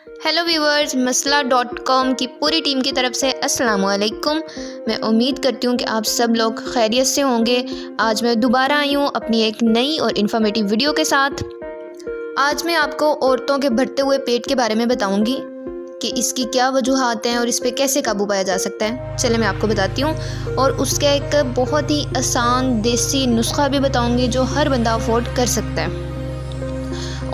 Hello viewers, मसला.com की पूरी team की तरफ से अस्सलाम वालेकुम। मैं उम्मीद करती हूँ कि आप सब लोग खैरियत से होंगे। आज मैं दोबारा आई हूँ अपनी एक नई और इन्फॉर्मेटिव वीडियो के साथ। आज मैं आपको औरतों के बढ़ते हुए पेट के बारे में बताऊँगी कि इसकी क्या वजूहात हैं और इस पर कैसे काबू पाया जा सकता है। चले मैं आपको बताती हूँ, और उसका एक बहुत ही आसान देसी नुस्खा भी बताऊँगी जो हर बंदा अफोर्ड कर सकता है।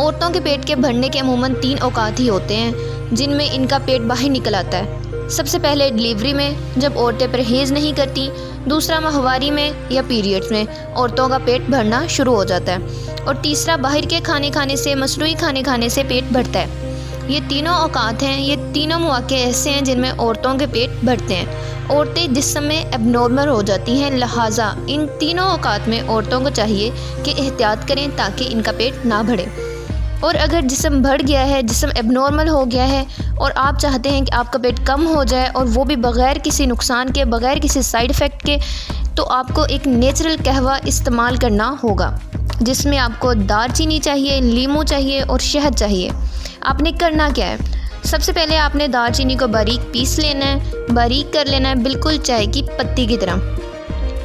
औरतों के पेट के बढ़ने के अमूमन 3 औकात ही होते हैं जिनमें इनका पेट बाहर निकल आता है। सबसे पहले डिलीवरी में, जब औरतें परहेज़ नहीं करती। दूसरा माहवारी में या पीरियड्स में औरतों का पेट बढ़ना शुरू हो जाता है। और तीसरा बाहर के खाने खाने से, मसनूई खाने खाने से पेट बढ़ता है। ये तीनों औकात हैं, ये तीनों मौके ऐसे हैं जिनमें औरतों के पेट बढ़ते हैं। औरतें जिस्म में एबनॉर्मल हो जाती हैं, लिहाजा इन तीनों औकात में औरतों को चाहिए कि एहतियात करें ताकि इनका पेट ना बढ़े। और अगर जिस्म बढ़ गया है, जिस्म एबनॉर्मल हो गया है और आप चाहते हैं कि आपका पेट कम हो जाए और वो भी बग़ैर किसी नुकसान के, बग़ैर किसी साइड इफ़ेक्ट के, तो आपको एक नेचुरल कहवा इस्तेमाल करना होगा जिसमें आपको दालचीनी चाहिए, लीमू चाहिए और शहद चाहिए। आपने करना क्या है, सबसे पहले आपने दालचीनी को बारीक पीस लेना है, बारीक कर लेना है, बिल्कुल चाय की पत्ती की तरह।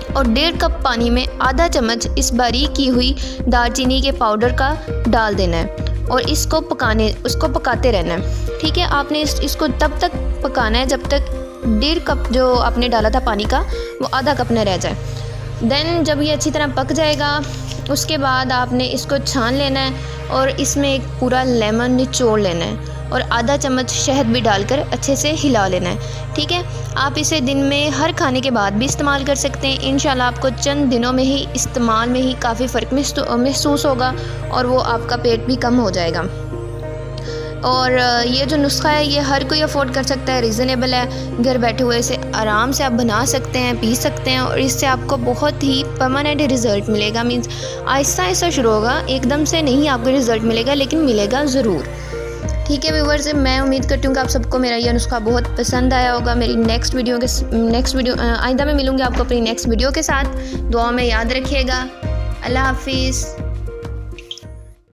और 1.5 कप पानी में आधा चम्मच इस बारीक की हुई दालचीनी के पाउडर का डाल देना है और इसको पकाते रहना है। ठीक है, आपने इसको तब तक पकाना है जब तक 1.5 कप जो आपने डाला था पानी का वो आधा कप न रह जाए। देन जब ये अच्छी तरह पक जाएगा उसके बाद आपने इसको छान लेना है और इसमें एक पूरा लेमन निचोड़ लेना है और आधा चम्मच शहद भी डालकर अच्छे से हिला लेना है। ठीक है, आप इसे दिन में हर खाने के बाद भी इस्तेमाल कर सकते हैं। इंशाल्लाह आपको चंद दिनों में ही इस्तेमाल में ही काफ़ी फ़र्क महसूस होगा और वो आपका पेट भी कम हो जाएगा। और ये जो नुस्खा है ये हर कोई अफोर्ड कर सकता है, रीज़नेबल है, घर बैठे हुए इसे आराम से आप बना सकते हैं, पी सकते हैं और इससे आपको बहुत ही परमानेंट रिज़ल्ट मिलेगा। मीन्स आहिस्ता आहिस्ता शुरू होगा, एकदम से नहीं आपको रिज़ल्ट मिलेगा, लेकिन मिलेगा ज़रूर। ठीक है व्यूवर्स, मैं उम्मीद करती हूँ कि आप सबको मेरा यह नुस्खा बहुत पसंद आया होगा। मेरी नेक्स्ट वीडियो आइंदा में मिलूँगी आपको अपनी नेक्स्ट वीडियो के साथ। दुआ में याद रखिएगा। अल्लाह हाफिज़।